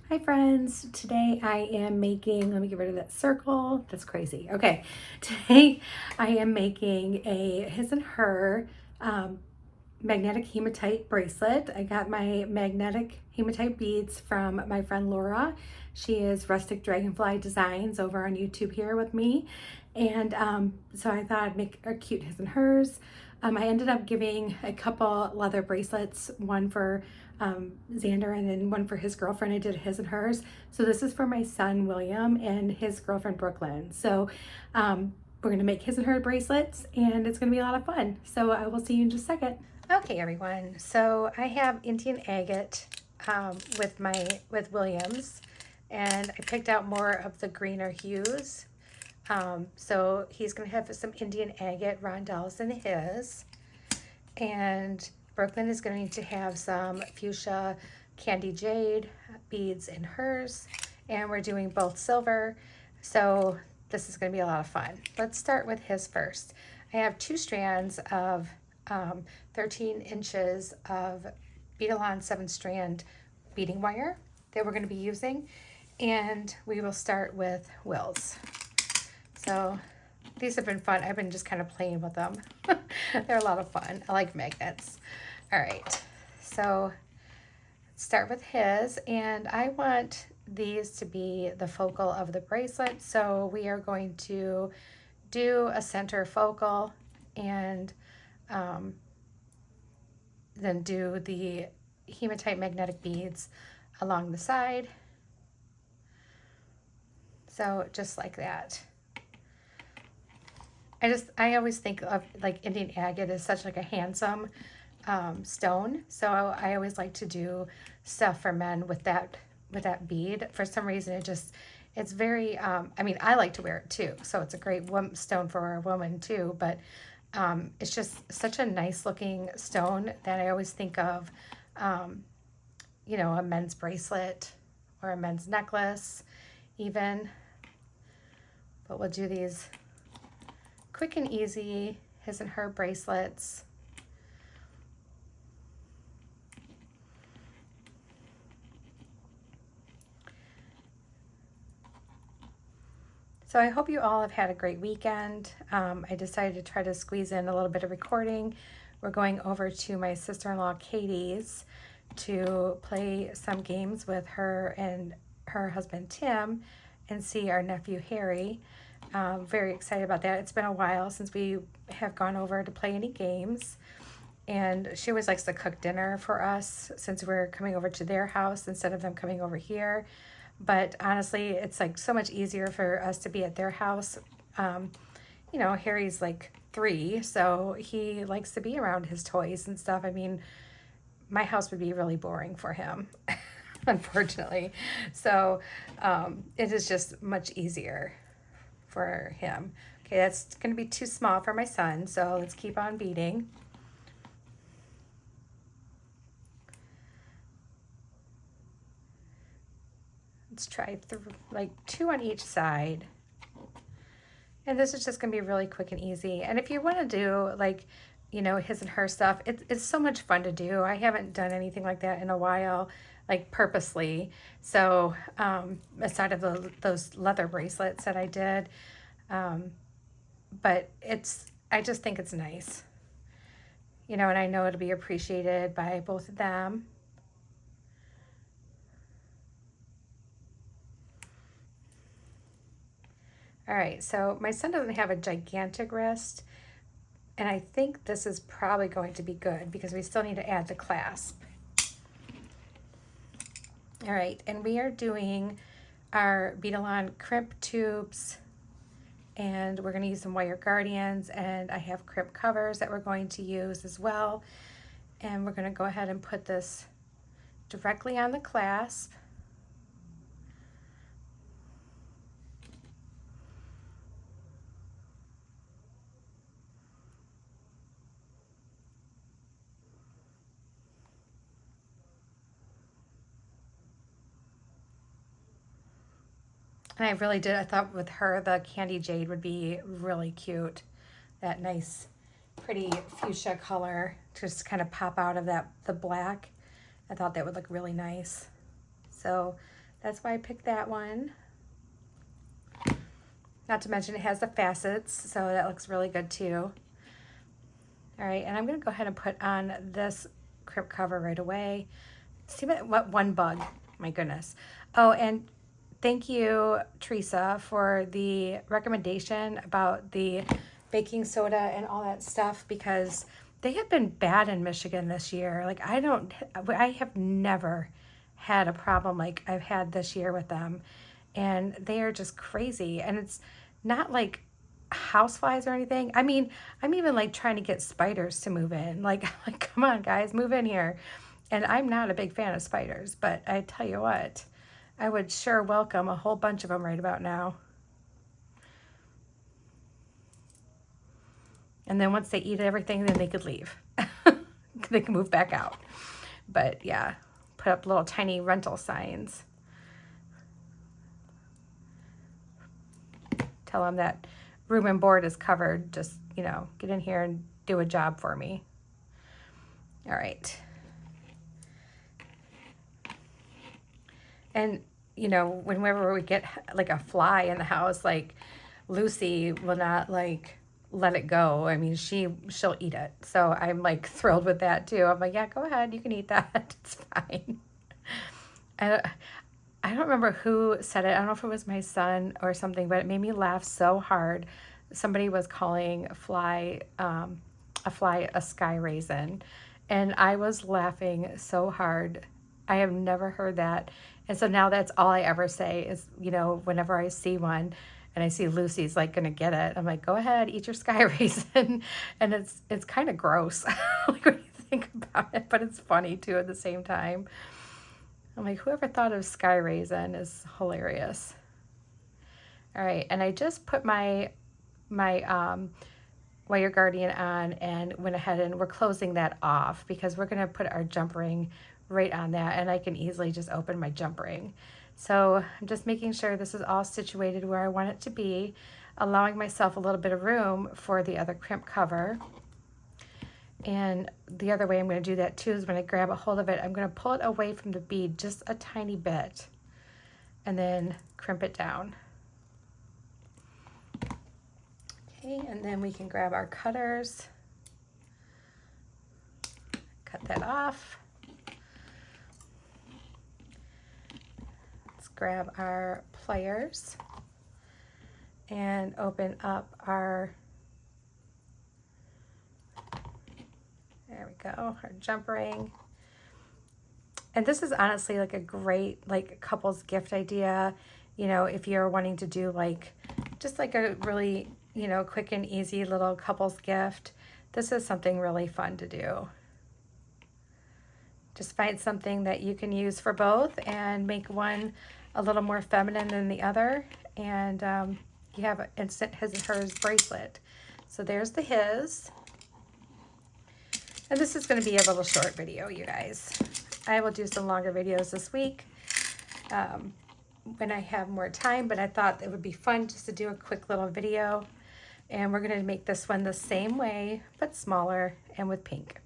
Hi friends, today I am making, let me get rid of that circle, that's crazy. Okay, today I am making a his and her magnetic hematite bracelet. I got my magnetic hematite beads from my friend Laura. She is Rustic Dragonfly Designs over on YouTube here with me. And so I thought I'd make a cute his and hers. I ended up giving a couple leather bracelets, one for Xander and then one for his girlfriend. I did his and hers. So this is for my son William and his girlfriend Brooklyn. So we're gonna make his and her bracelets and it's gonna be a lot of fun. So I will see you in just a second. Okay everyone, so I have Indian agate with Williams, and I picked out more of the greener hues. So he's going to have some Indian agate rondelles in his, and Brooklyn is going to have some fuchsia candy jade beads in hers, and we're doing both silver, so this is going to be a lot of fun. Let's start with his first. I have 2 strands of 13 inches of bead-along 7-strand beading wire that we're going to be using, and we will start with Will's. So these have been fun. I've been just kind of playing with them. They're a lot of fun. I like magnets. All right, so let's start with his, and I want these to be the focal of the bracelet, so we are going to do a center focal and then do the hematite magnetic beads along the side. So just like that. I always think of like Indian agate as such like a handsome stone. So I always like to do stuff for men with that bead. For some reason it's very, I mean, I like to wear it too. So it's a great stone for a woman too, but it's just such a nice looking stone that I always think of, you know, a men's bracelet or a men's necklace even. But we'll do these quick and easy his and her bracelets. So I hope you all have had a great weekend. I decided to try to squeeze in a little bit of recording. We're going over to my sister-in-law Katie's to play some games with her and her husband Tim and see our nephew Harry. Very excited about that. It's been a while since we have gone over to play any games, and she always likes to cook dinner for us since we're coming over to their house instead of them coming over here. But honestly, it's like so much easier for us to be at their house. You know, Harry's like 3, so he likes to be around his toys and stuff. I mean, my house would be really boring for him, unfortunately. So it is just much easier for him. Okay, that's going to be too small for my son, so let's keep on beading. Let's try like 2 on each side. And this is just going to be really quick and easy. And if you want to do like, you know, his and her stuff, it's so much fun to do. I haven't done anything like that in a while, like purposely. So aside of those leather bracelets that I did, but I just think it's nice, you know, and I know it'll be appreciated by both of them. All right, so my son doesn't have a gigantic wrist, and I think this is probably going to be good because we still need to add the clasp. All right, and we are doing our bead-along crimp tubes, and we're going to use some wire guardians, and I have crimp covers that we're going to use as well. And we're going to go ahead and put this directly on the clasp. And I really did, I thought with her, the candy jade would be really cute. That nice, pretty fuchsia color just kind of pop out of the black. I thought that would look really nice. So That's why I picked that one. Not to mention it has the facets, so that looks really good too. All right, and I'm gonna go ahead and put on this crimp cover right away. See what one bug, my goodness. Oh, and thank you, Teresa, for the recommendation about the baking soda and all that stuff, because they have been bad in Michigan this year. Like I have never had a problem like I've had this year with them, and they are just crazy. And it's not like houseflies or anything. I mean, I'm even like trying to get spiders to move in. Like come on guys, move in here. And I'm not a big fan of spiders, but I tell you what, I would sure welcome a whole bunch of them right about now. And then once they eat everything, then they could leave. They can move back out. But yeah, put up little tiny rental signs. Tell them that room and board is covered. Just, you know, get in here and do a job for me. All right. And, you know, whenever we get like a fly in the house, like Lucy will not like let it go. I mean, she'll eat it. So I'm like thrilled with that too. I'm like, yeah, go ahead. You can eat that. It's fine. I don't remember who said it. I don't know if it was my son or something, but it made me laugh so hard. Somebody was calling a fly a sky raisin, and I was laughing so hard. I have never heard that. And so now that's all I ever say is, you know, whenever I see one and I see Lucy's like gonna get it, I'm like, go ahead, eat your sky raisin. And it's kind of gross like when you think about it, but it's funny too at the same time. I'm like, whoever thought of sky raisin is hilarious. All right, and I just put my Wire Guardian on and went ahead and we're closing that off because we're gonna put our jump ring right on that, and I can easily just open my jump ring. So I'm just making sure this is all situated where I want it to be, allowing myself a little bit of room for the other crimp cover. And the other way I'm going to do that too is when I grab a hold of it, I'm going to pull it away from the bead just a tiny bit and then crimp it down. Okay, and then we can grab our cutters, cut that off. Let's grab our pliers and open up our, there we go, our jump ring. And this is honestly like a great like couples gift idea, you know, if you're wanting to do like just like a really, you know, quick and easy little couples gift. This is something really fun to do. Just find something that you can use for both and make one a little more feminine than the other. And you have an instant his and hers bracelet. So there's the his. And this is going to be a little short video, you guys. I will do some longer videos this week when I have more time, but I thought it would be fun just to do a quick little video. And we're going to make this one the same way, but smaller and with pink.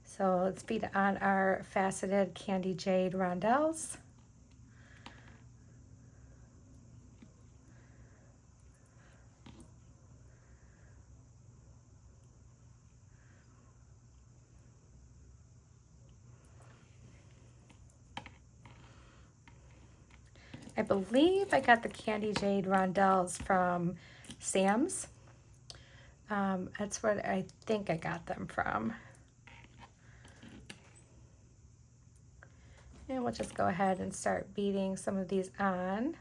So let's bead on our faceted candy jade rondelles. I believe I got the candy jade rondelles from Sam's. That's where I think I got them from. And we'll just go ahead and start beading some of these on.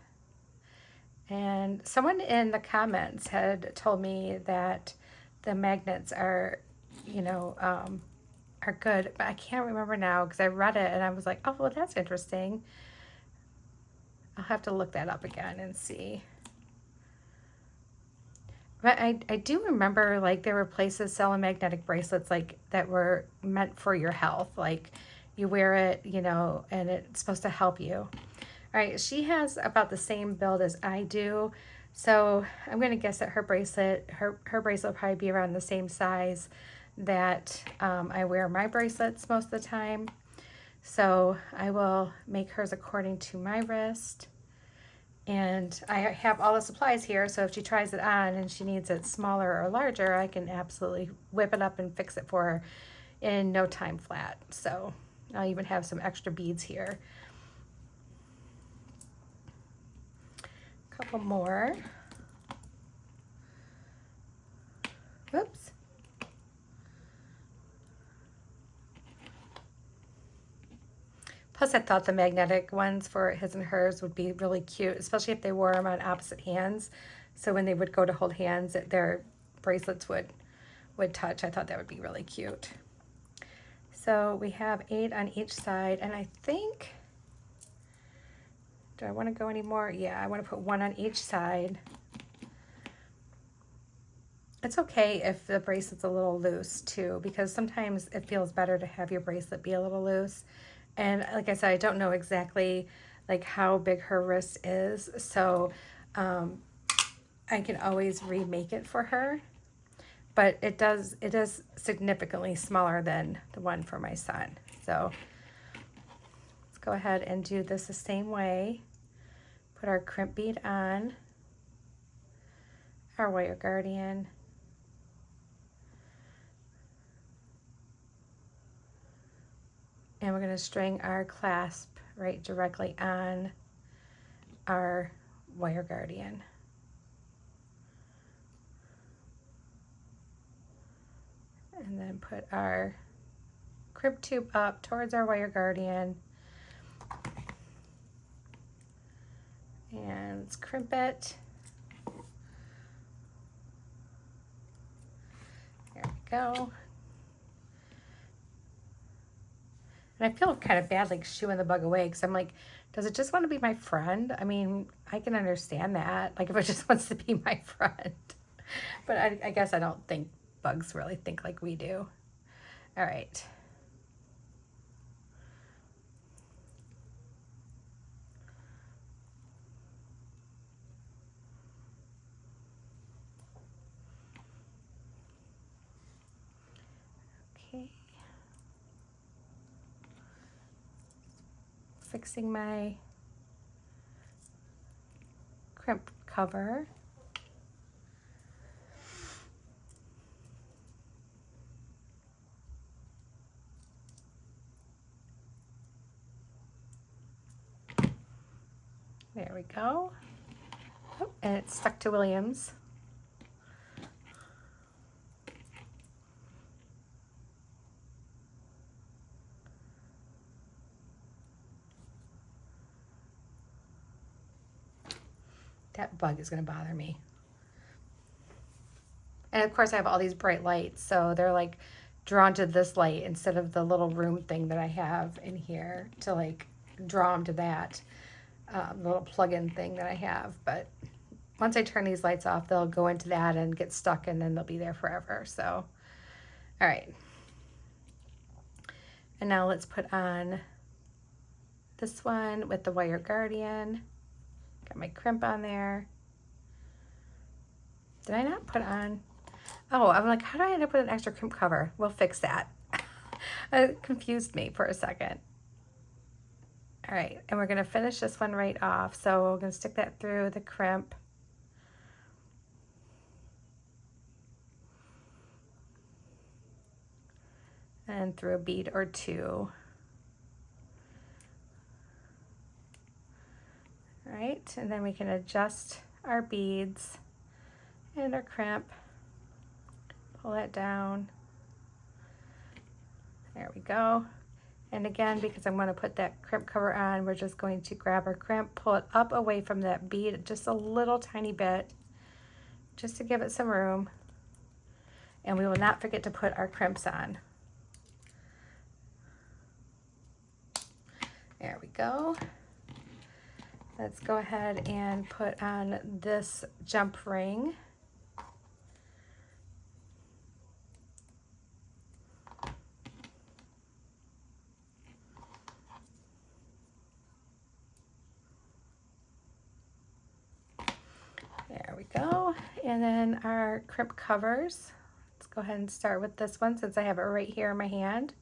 And someone in the comments had told me that the magnets are, you know, are good, but I can't remember now because I read it and I was like, oh, well, that's interesting. I'll have to look that up again and see. But I do remember like there were places selling magnetic bracelets like that were meant for your health. Like you wear it, you know, and it's supposed to help you. All right, she has about the same build as I do. So I'm going to guess that her bracelet, her bracelet will probably be around the same size that I wear my bracelets most of the time. So I will make hers according to my wrist. And I have all the supplies here, so if she tries it on and she needs it smaller or larger, I can absolutely whip it up and fix it for her in no time flat. So I'll even have some extra beads here. A couple more. Whoops. Plus, I thought the magnetic ones for his and hers would be really cute, especially if they wore them on opposite hands. So when they would go to hold hands, their bracelets would touch. I thought that would be really cute. So we have 8 on each side, and I think, do I want to go any more? Yeah, I want to put 1 on each side. It's okay if the bracelet's a little loose too, because sometimes it feels better to have your bracelet be a little loose. And like I said, I don't know exactly like how big her wrist is, so I can always remake it for her. But it is significantly smaller than the one for my son. So let's go ahead and do this the same way. Put our crimp bead on, our wire guardian, and we're going to string our clasp right directly on our wire guardian. And then put our crimp tube up towards our wire guardian. And let's crimp it. There we go. And I feel kind of bad like shooing the bug away, because I'm like, does it just want to be my friend? I mean, I can understand that, like if it just wants to be my friend. But I guess I don't think bugs really think like we do. All right. Okay. Fixing my crimp cover. There we go. Oh, and it's stuck to Williams. That bug is going to bother me. And of course I have all these bright lights, so they're like drawn to this light instead of the little room thing that I have in here to like draw them to that little plug-in thing that I have. But once I turn these lights off, they'll go into that and get stuck, and then they'll be there forever. So, all right. And now let's put on this one with the wire guardian. Got my crimp on there. Did I not put on? Oh, I'm like, how do I end up with an extra crimp cover? We'll fix that. It confused me for a second. All right, and we're gonna finish this one right off. So we're gonna stick that through the crimp. And through a bead or two. All right, and then we can adjust our beads and our crimp. Pull that down. There we go. And again, because I'm going to put that crimp cover on, we're just going to grab our crimp, pull it up away from that bead just a little tiny bit, just to give it some room. And we will not forget to put our crimps on. There we go. Let's go ahead and put on this jump ring. There we go. And then our crimp covers. Let's go ahead and go ahead and start with this one since I have it right here in my hand.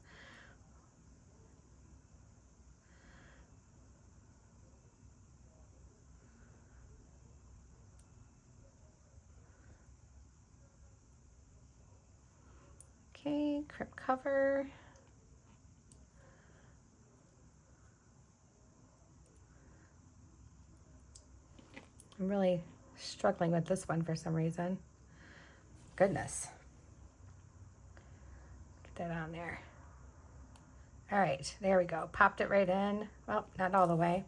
crimp cover. I'm really struggling with this one for some reason. Goodness. Get that on there. All right, there we go. Popped it right in. Well, not all the way.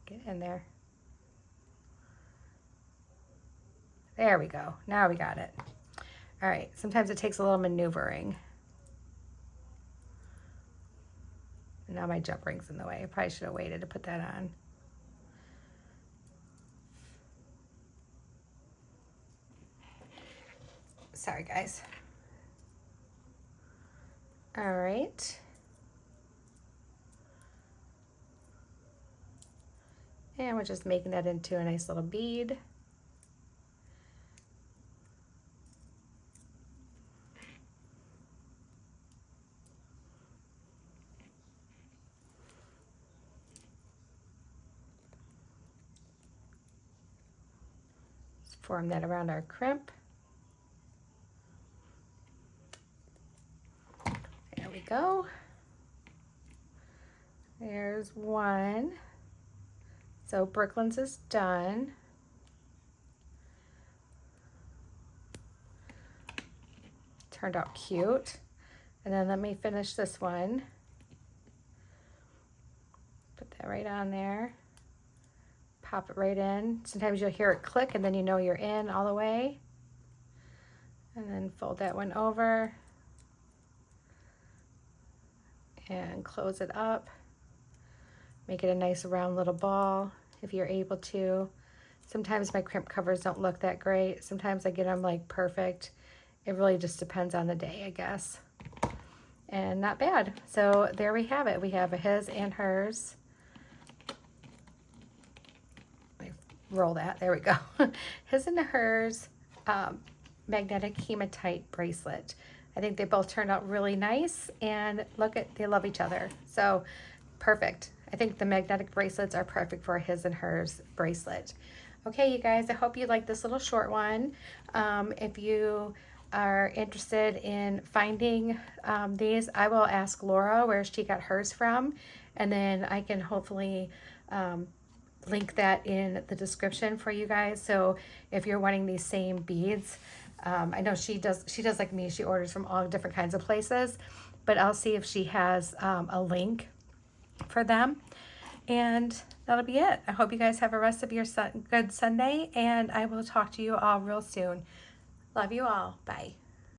Get in there. There we go. Now we got it. All right, sometimes it takes a little maneuvering. Now my jump ring's in the way. I probably should have waited to put that on. Sorry, guys. All right. And we're just making that into a nice little bead. Just form that around our crimp. There we go. There's one. So Brooklyn's is done. Turned out cute. And then let me finish this one. Put that right on there. Pop it right in. Sometimes you'll hear it click and then you know you're in all the way. And then fold that one over. And close it up. Make it a nice round little ball if you're able to. Sometimes my crimp covers don't look that great. Sometimes I get them like perfect. It really just depends on the day, I guess. And not bad. So there we have it. We have a his and hers. Let me roll that. There we go. His and hers magnetic hematite bracelet. I think they both turned out really nice, and look at, they love each other. So perfect. I think the magnetic bracelets are perfect for a his and hers bracelet. Okay, you guys, I hope you like this little short one. If you are interested in finding these, I will ask Laura where she got hers from, and then I can hopefully link that in the description for you guys. So if you're wanting these same beads, I know she does like me, she orders from all different kinds of places, but I'll see if she has a link for them. And that'll be it. I hope you guys have a rest of your good Sunday, and I will talk to you all real soon. Love you all. Bye.